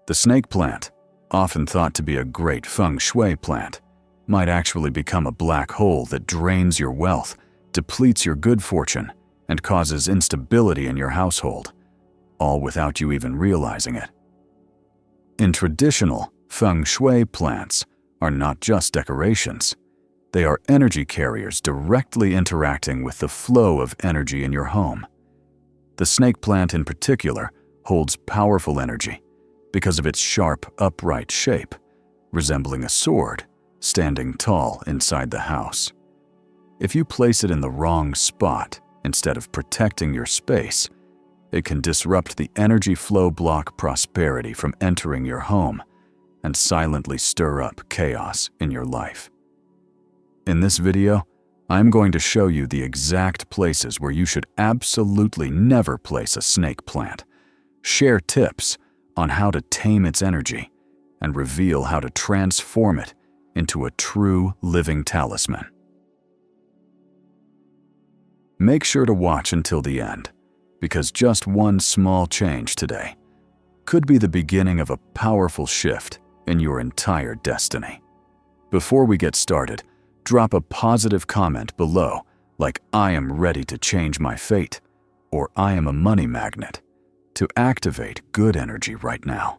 The snake plant, often thought to be a great Feng Shui plant, might actually become a black hole that drains your wealth, depletes your good fortune, and causes instability in your household, all without you even realizing it. In traditional Feng Shui, plants are not just decorations. They are energy carriers directly interacting with the flow of energy in your home. The snake plant in particular holds powerful energy because of its sharp, upright shape, resembling a sword standing tall inside the house. If you place it in the wrong spot instead of protecting your space, it can disrupt the energy flow, block prosperity from entering your home, and silently stir up chaos in your life. In this video, I'm going to show you the exact places where you should absolutely never place a snake plant, share tips on how to tame its energy, and reveal how to transform it into a true living talisman. Make sure to watch until the end, because just one small change today could be the beginning of a powerful shift in your entire destiny. Before we get started, drop a positive comment below, like "I am ready to change my fate" or "I am a money magnet," to activate good energy right now.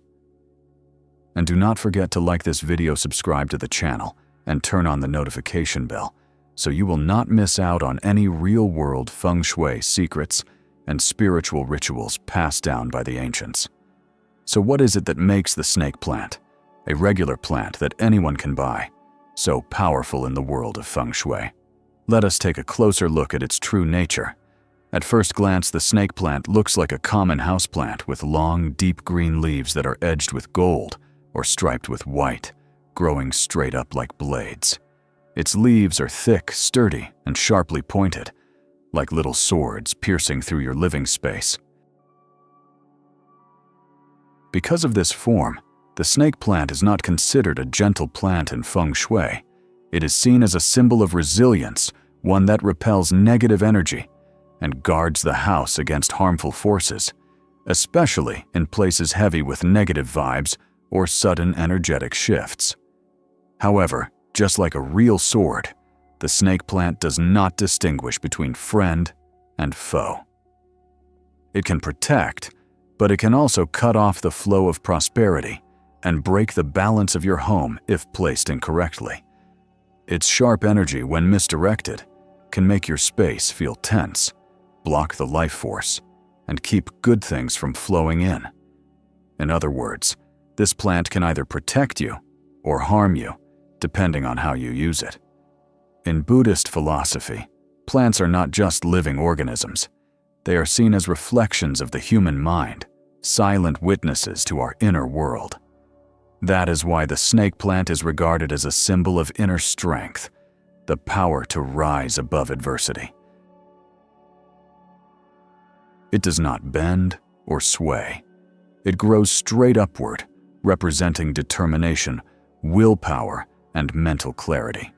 And do not forget to like this video, subscribe to the channel, and turn on the notification bell so you will not miss out on any real-world Feng Shui secrets and spiritual rituals passed down by the ancients. So what is it that makes the snake plant, a regular plant that anyone can buy, so powerful in the world of Feng Shui? Let us take a closer look at its true nature. At first glance, the snake plant looks like a common houseplant with long, deep green leaves that are edged with gold or striped with white, growing straight up like blades. Its leaves are thick, sturdy, and sharply pointed, like little swords piercing through your living space. Because of this form, the snake plant is not considered a gentle plant in Feng Shui. It is seen as a symbol of resilience, one that repels negative energy and guards the house against harmful forces, especially in places heavy with negative vibes or sudden energetic shifts. However, just like a real sword, the snake plant does not distinguish between friend and foe. It can protect, but it can also cut off the flow of prosperity and break the balance of your home if placed incorrectly. Its sharp energy, when misdirected, can make your space feel tense, block the life force, and keep good things from flowing in. In other words, this plant can either protect you or harm you, depending on how you use it. In Buddhist philosophy, plants are not just living organisms. They are seen as reflections of the human mind, silent witnesses to our inner world. That is why the snake plant is regarded as a symbol of inner strength, the power to rise above adversity. It does not bend or sway. It grows straight upward, representing determination, willpower, and mental clarity.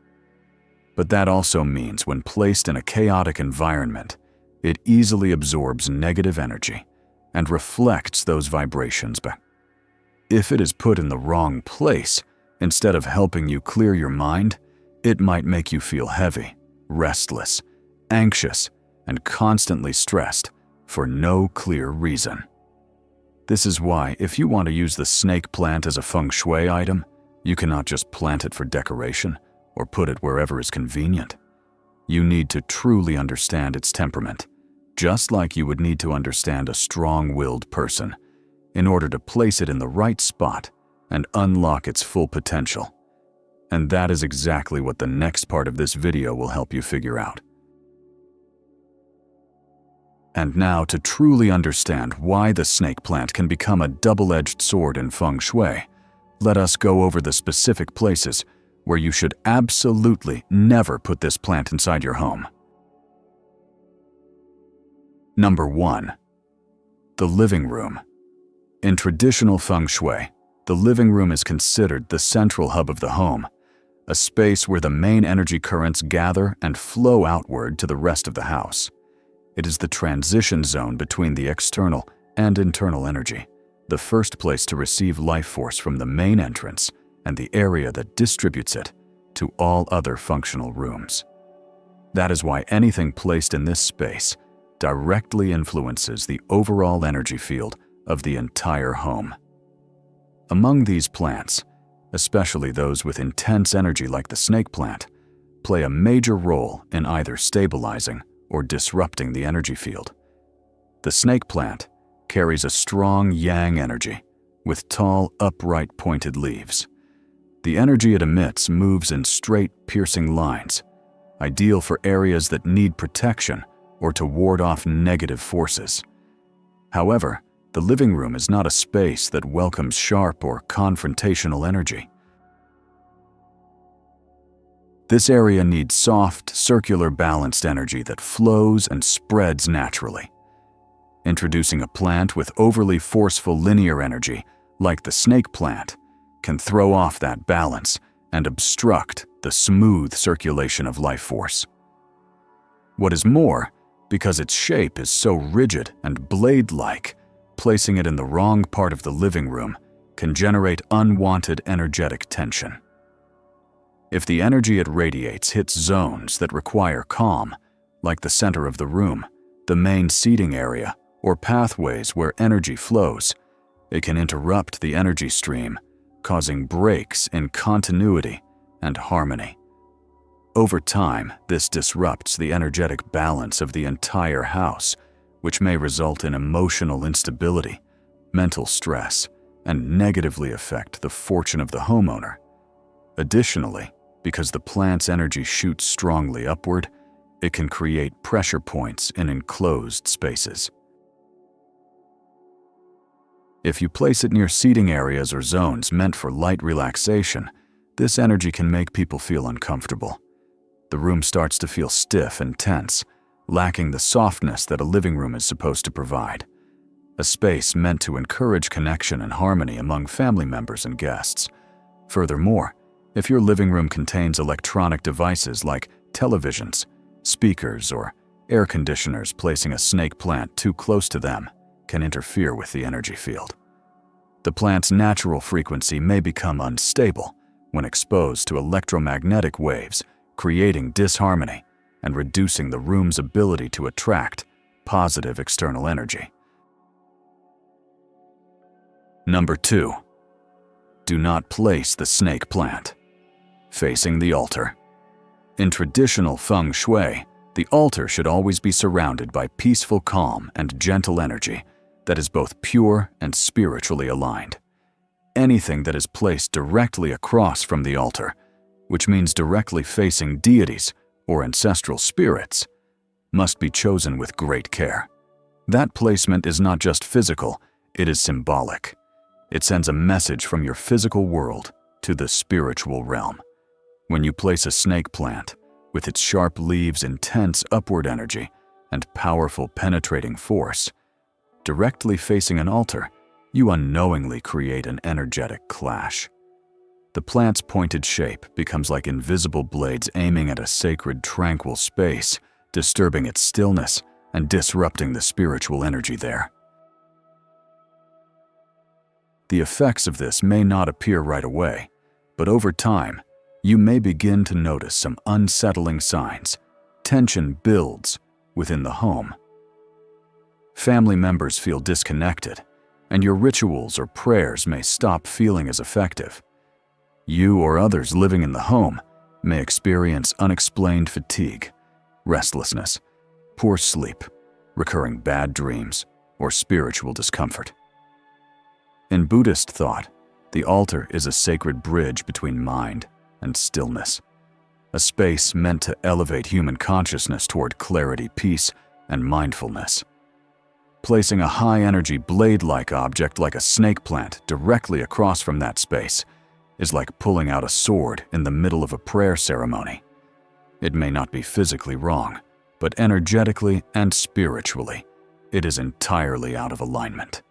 But that also means when placed in a chaotic environment, it easily absorbs negative energy and reflects those vibrations back. If it is put in the wrong place, instead of helping you clear your mind, it might make you feel heavy, restless, anxious, and constantly stressed for no clear reason. This is why, if you want to use the snake plant as a Feng Shui item, you cannot just plant it for decoration or put it wherever is convenient. You need to truly understand its temperament, just like you would need to understand a strong-willed person, in order to place it in the right spot and unlock its full potential. And that is exactly what the next part of this video will help you figure out. And now, to truly understand why the snake plant can become a double-edged sword in Feng Shui, let us go over the specific places where you should absolutely never put this plant inside your home. Number 1. The living room. In traditional Feng Shui, the living room is considered the central hub of the home, a space where the main energy currents gather and flow outward to the rest of the house. It is the transition zone between the external and internal energy, the first place to receive life force from the main entrance and the area that distributes it to all other functional rooms. That is why anything placed in this space directly influences the overall energy field of the entire home. Among these plants, especially those with intense energy like the snake plant, play a major role in either stabilizing or disrupting the energy field. The snake plant carries a strong yang energy with tall, upright, pointed leaves. The energy it emits moves in straight, piercing lines, ideal for areas that need protection or to ward off negative forces. However, the living room is not a space that welcomes sharp or confrontational energy. This area needs soft, circular, balanced energy that flows and spreads naturally. Introducing a plant with overly forceful linear energy, like the snake plant, can throw off that balance and obstruct the smooth circulation of life force. What is more, because its shape is so rigid and blade-like, placing it in the wrong part of the living room can generate unwanted energetic tension. If the energy it radiates hits zones that require calm, like the center of the room, the main seating area, or pathways where energy flows, it can interrupt the energy stream, causing breaks in continuity and harmony. Over time, this disrupts the energetic balance of the entire house, which may result in emotional instability, mental stress, and negatively affect the fortune of the homeowner. Additionally, because the plant's energy shoots strongly upward, it can create pressure points in enclosed spaces. If you place it near seating areas or zones meant for light relaxation, this energy can make people feel uncomfortable. The room starts to feel stiff and tense, lacking the softness that a living room is supposed to provide. A space meant to encourage connection and harmony among family members and guests. Furthermore, if your living room contains electronic devices like televisions, speakers, or air conditioners, placing a snake plant too close to them can interfere with the energy field. The plant's natural frequency may become unstable when exposed to electromagnetic waves, creating disharmony and reducing the room's ability to attract positive external energy. Number 2. Do not place the snake plant facing the altar. In traditional Feng Shui, the altar should always be surrounded by peaceful calm and gentle energy that is both pure and spiritually aligned. Anything that is placed directly across from the altar, which means directly facing deities or ancestral spirits, must be chosen with great care. That placement is not just physical, it is symbolic. It sends a message from your physical world to the spiritual realm. When you place a snake plant, with its sharp leaves, intense upward energy, and powerful penetrating force, directly facing an altar, you unknowingly create an energetic clash. The plant's pointed shape becomes like invisible blades aiming at a sacred, tranquil space, disturbing its stillness and disrupting the spiritual energy there. The effects of this may not appear right away, but over time, you may begin to notice some unsettling signs. Tension builds within the home. Family members feel disconnected, and your rituals or prayers may stop feeling as effective. You or others living in the home may experience unexplained fatigue, restlessness, poor sleep, recurring bad dreams, or spiritual discomfort. In Buddhist thought, the altar is a sacred bridge between mind and stillness, a space meant to elevate human consciousness toward clarity, peace, and mindfulness. Placing a high-energy blade-like object like a snake plant directly across from that space is like pulling out a sword in the middle of a prayer ceremony. It may not be physically wrong, but energetically and spiritually, it is entirely out of alignment.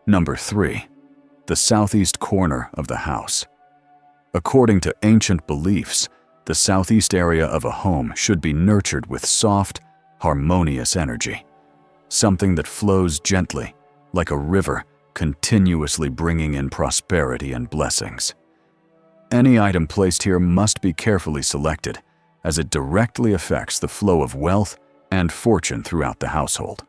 Number 3. The southeast corner of the house. According to ancient beliefs, the southeast area of a home should be nurtured with soft, harmonious energy. something that flows gently, like a river, continuously bringing in prosperity and blessings. Any item placed here must be carefully selected, as it directly affects the flow of wealth and fortune throughout the household.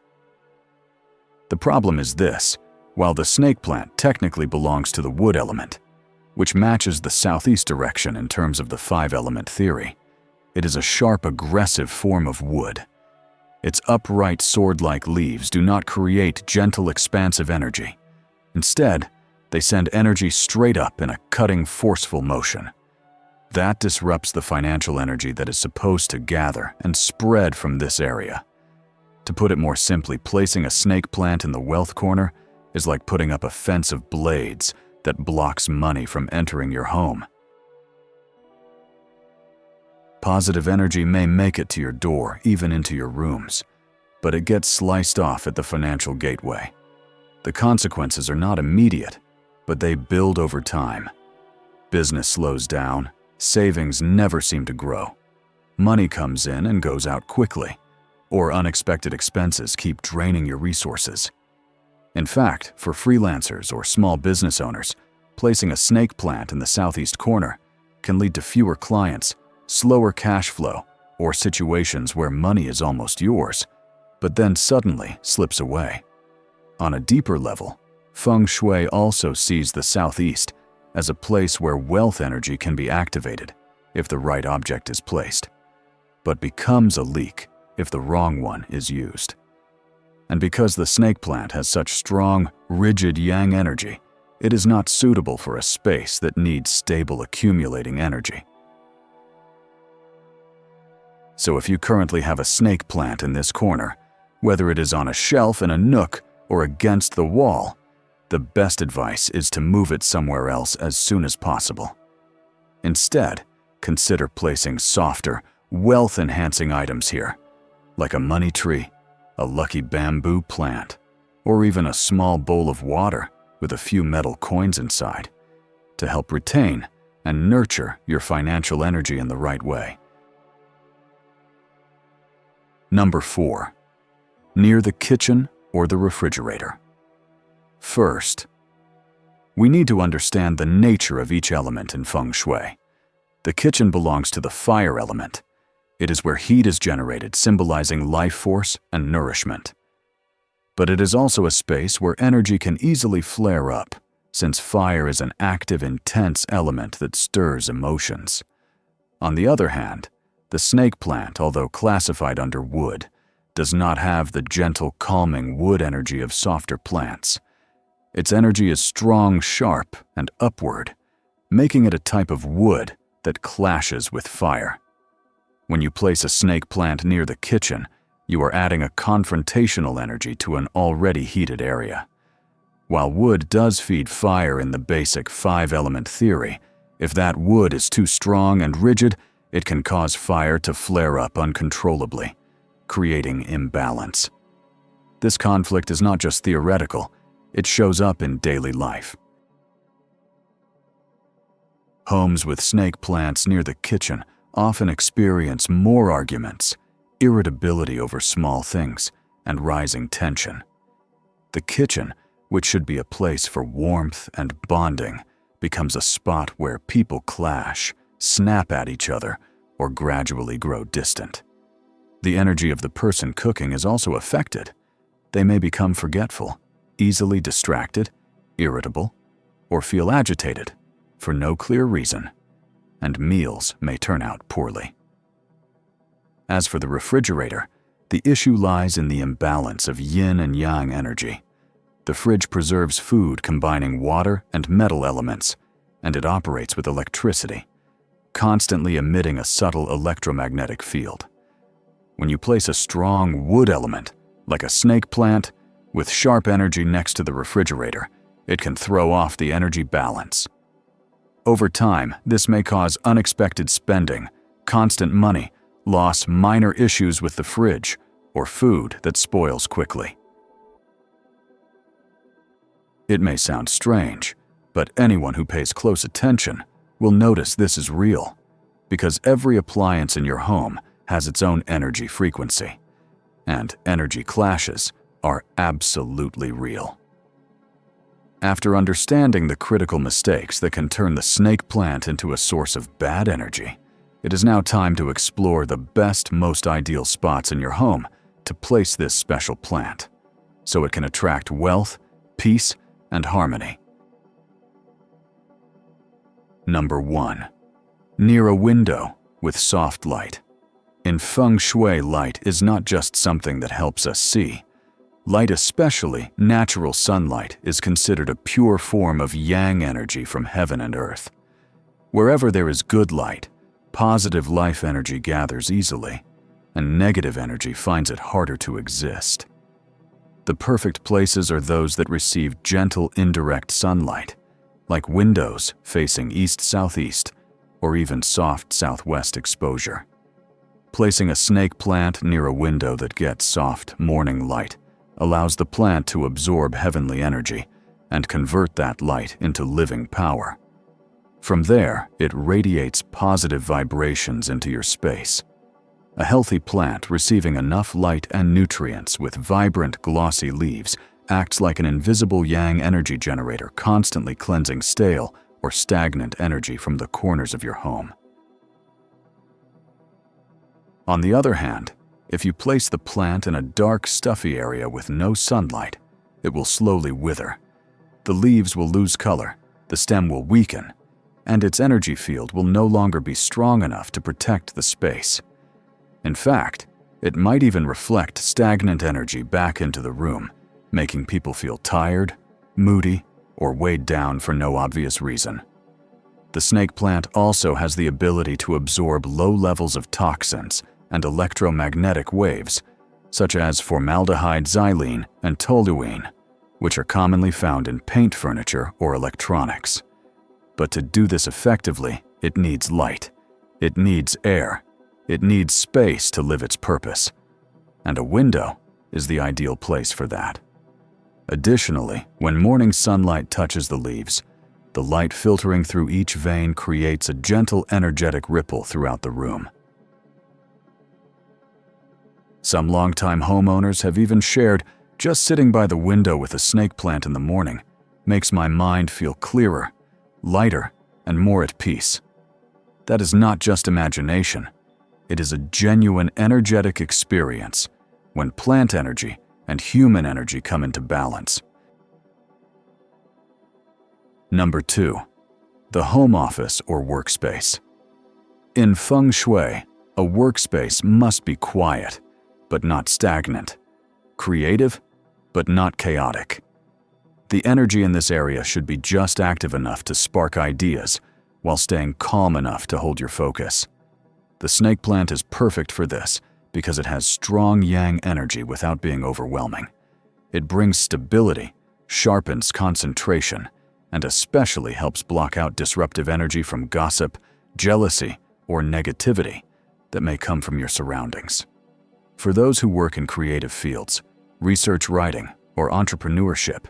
The problem is this: while the snake plant technically belongs to the wood element, which matches the southeast direction in terms of the 5-element theory, it is a sharp, aggressive form of wood. Its upright, sword-like leaves do not create gentle, expansive energy. Instead, they send energy straight up in a cutting, forceful motion. That disrupts the financial energy that is supposed to gather and spread from this area. To put it more simply, placing a snake plant in the wealth corner is like putting up a fence of blades that blocks money from entering your home. Positive energy may make it to your door, even into your rooms, but it gets sliced off at the financial gateway. The consequences are not immediate, but they build over time. Business slows down, savings never seem to grow. Money comes in and goes out quickly, or unexpected expenses keep draining your resources. In fact, for freelancers or small business owners, placing a snake plant in the southeast corner can lead to fewer clients, slower cash flow, or situations where money is almost yours, but then suddenly slips away. On a deeper level, Feng Shui also sees the southeast as a place where wealth energy can be activated if the right object is placed, but becomes a leak if the wrong one is used. And because the snake plant has such strong, rigid yang energy, it is not suitable for a space that needs stable accumulating energy. So if you currently have a snake plant in this corner, whether it is on a shelf in a nook or against the wall, the best advice is to move it somewhere else as soon as possible. Instead, consider placing softer, wealth-enhancing items here, like a money tree, a lucky bamboo plant, or even a small bowl of water with a few metal coins inside, to help retain and nurture your financial energy in the right way. Number 4. Near the kitchen or the refrigerator. First, we need to understand the nature of each element in Feng Shui. The kitchen belongs to the fire element. It is where heat is generated, symbolizing life force and nourishment. But it is also a space where energy can easily flare up, since fire is an active, intense element that stirs emotions. On the other hand, the snake plant, although classified under wood, does not have the gentle, calming wood energy of softer plants. Its energy is strong, sharp, and upward, making it a type of wood that clashes with fire. When you place a snake plant near the kitchen, you are adding a confrontational energy to an already heated area. While wood does feed fire in the basic 5-element theory, if that wood is too strong and rigid, it can cause fire to flare up uncontrollably, creating imbalance. This conflict is not just theoretical, it shows up in daily life. Homes with snake plants near the kitchen often experience more arguments, irritability over small things, and rising tension. The kitchen, which should be a place for warmth and bonding, becomes a spot where people clash, snap at each other, or gradually grow distant. The energy of the person cooking is also affected. They may become forgetful, easily distracted, irritable, or feel agitated for no clear reason, and meals may turn out poorly. As for the refrigerator, the issue lies in the imbalance of yin and yang energy. The fridge preserves food combining water and metal elements, and it operates with electricity, constantly emitting a subtle electromagnetic field. When you place a strong wood element, like a snake plant, with sharp energy next to the refrigerator, it can throw off the energy balance. Over time, this may cause unexpected spending, constant money, loss, minor issues with the fridge, or food that spoils quickly. It may sound strange, but anyone who pays close attention will notice this is real, because every appliance in your home has its own energy frequency, and energy clashes, are absolutely real. After understanding the critical mistakes that can turn the snake plant into a source of bad energy, it is now time to explore the best, most ideal spots in your home to place this special plant, so it can attract wealth, peace, and harmony. Number 1. Near a window with soft light. In Feng Shui, light is not just something that helps us see. Light, especially natural sunlight, is considered a pure form of yang energy from heaven and earth. Wherever there is good light, positive life energy gathers easily, and negative energy finds it harder to exist. The perfect places are those that receive gentle, indirect sunlight, like windows facing east-southeast or even soft southwest exposure. Placing a snake plant near a window that gets soft morning light allows the plant to absorb heavenly energy and convert that light into living power. From there, it radiates positive vibrations into your space. A healthy plant receiving enough light and nutrients with vibrant, glossy leaves acts like an invisible yang energy generator, constantly cleansing stale or stagnant energy from the corners of your home. On the other hand, if you place the plant in a dark, stuffy area with no sunlight, it will slowly wither. The leaves will lose color, the stem will weaken, and its energy field will no longer be strong enough to protect the space. In fact, it might even reflect stagnant energy back into the room, making people feel tired, moody, or weighed down for no obvious reason. The snake plant also has the ability to absorb low levels of toxins and electromagnetic waves, such as formaldehyde, xylene, and toluene, which are commonly found in paint furniture or electronics. But to do this effectively, it needs light, it needs air, it needs space to live its purpose, and a window is the ideal place for that. Additionally, when morning sunlight touches the leaves, the light filtering through each vein creates a gentle, energetic ripple throughout the room. Some longtime homeowners have even shared, just sitting by the window with a snake plant in the morning makes my mind feel clearer, lighter, and more at peace. That is not just imagination. It is a genuine energetic experience when plant energy and human energy come into balance. Number 2. The home office or workspace. In Feng Shui, a workspace must be quiet, but not stagnant, creative, but not chaotic. The energy in this area should be just active enough to spark ideas, while staying calm enough to hold your focus. The snake plant is perfect for this because it has strong yang energy without being overwhelming. It brings stability, sharpens concentration, and especially helps block out disruptive energy from gossip, jealousy, or negativity that may come from your surroundings. For those who work in creative fields, research writing, or entrepreneurship,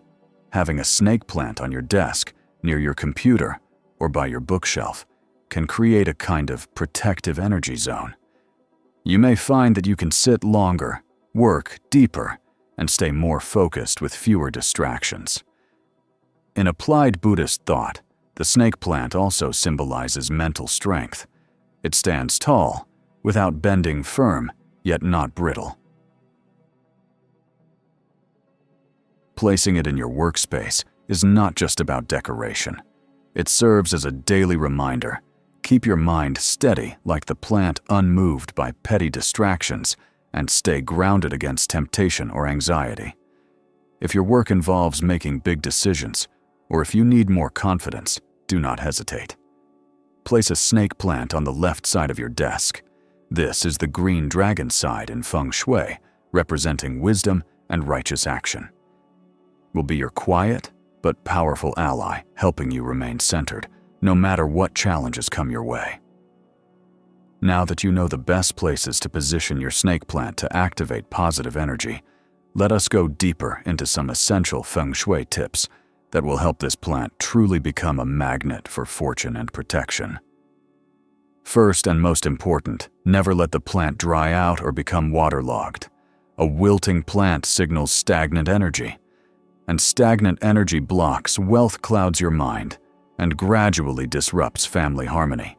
having a snake plant on your desk, near your computer, or by your bookshelf can create a kind of protective energy zone. You may find that you can sit longer, work deeper, and stay more focused with fewer distractions. In applied Buddhist thought, the snake plant also symbolizes mental strength. It stands tall, without bending, firm, yet not brittle. Placing it in your workspace is not just about decoration. It serves as a daily reminder. Keep your mind steady like the plant, unmoved by petty distractions, and stay grounded against temptation or anxiety. If your work involves making big decisions, or if you need more confidence, do not hesitate. Place a snake plant on the left side of your desk. This is the green dragon side in Feng Shui, representing wisdom and righteous action. Will be your quiet but powerful ally, helping you remain centered, no matter what challenges come your way. Now that you know the best places to position your snake plant to activate positive energy, let us go deeper into some essential Feng Shui tips that will help this plant truly become a magnet for fortune and protection. First and most important, never let the plant dry out or become waterlogged. A wilting plant signals stagnant energy, and stagnant energy blocks wealth, clouds your mind, and gradually disrupts family harmony.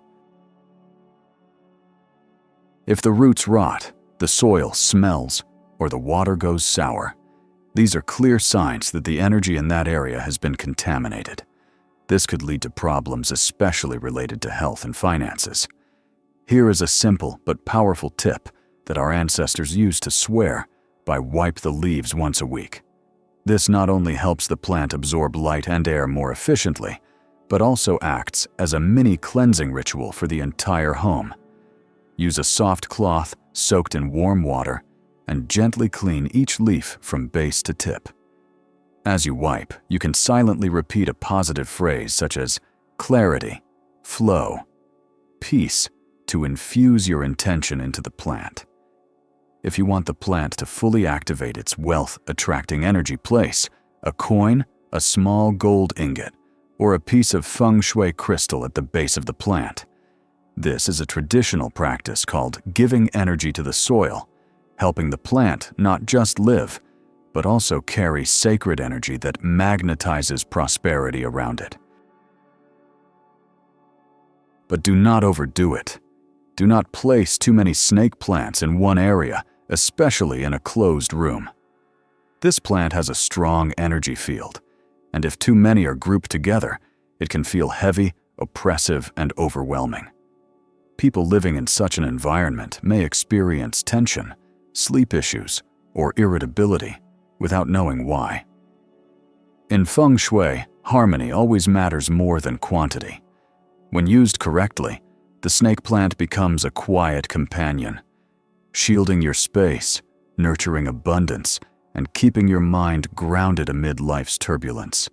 If the roots rot, the soil smells, or the water goes sour, these are clear signs that the energy in that area has been contaminated. This could lead to problems especially related to health and finances. Here is a simple but powerful tip that our ancestors used to swear by: wipe the leaves once a week. This not only helps the plant absorb light and air more efficiently, but also acts as a mini cleansing ritual for the entire home. Use a soft cloth soaked in warm water and gently clean each leaf from base to tip. As you wipe, you can silently repeat a positive phrase such as clarity, flow, peace to infuse your intention into the plant. If you want the plant to fully activate its wealth-attracting energy, place a coin, a small gold ingot, or a piece of Feng Shui crystal at the base of the plant. This is a traditional practice called giving energy to the soil, helping the plant not just live, but also carry sacred energy that magnetizes prosperity around it. But do not overdo it. Do not place too many snake plants in one area, especially in a closed room. This plant has a strong energy field, and if too many are grouped together, it can feel heavy, oppressive, and overwhelming. People living in such an environment may experience tension, sleep issues, or irritability without knowing why. In Feng Shui, harmony always matters more than quantity. When used correctly, the snake plant becomes a quiet companion, shielding your space, nurturing abundance, and keeping your mind grounded amid life's turbulence.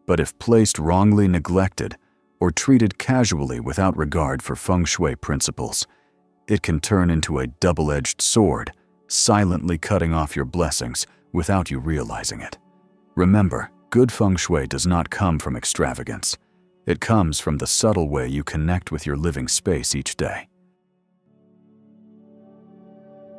But if placed wrongly, neglected, or treated casually without regard for Feng Shui principles, it can turn into a double-edged sword, silently cutting off your blessings without you realizing it. Remember, good Feng Shui does not come from extravagance. It comes from the subtle way you connect with your living space each day.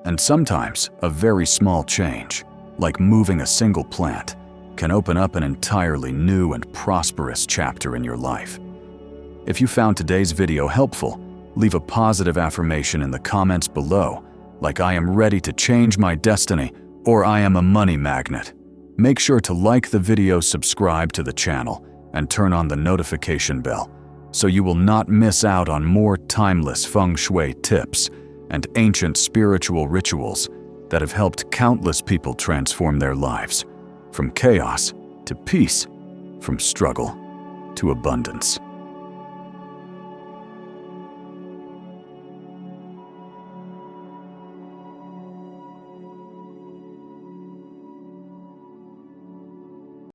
And sometimes, a very small change, like moving a single plant, can open up an entirely new and prosperous chapter in your life. If you found today's video helpful, leave a positive affirmation in the comments below, like "I am ready to change my destiny" or "I am a money magnet." Make sure to like the video, subscribe to the channel, and turn on the notification bell so you will not miss out on more timeless Feng Shui tips and ancient spiritual rituals that have helped countless people transform their lives, from chaos to peace, from struggle to abundance.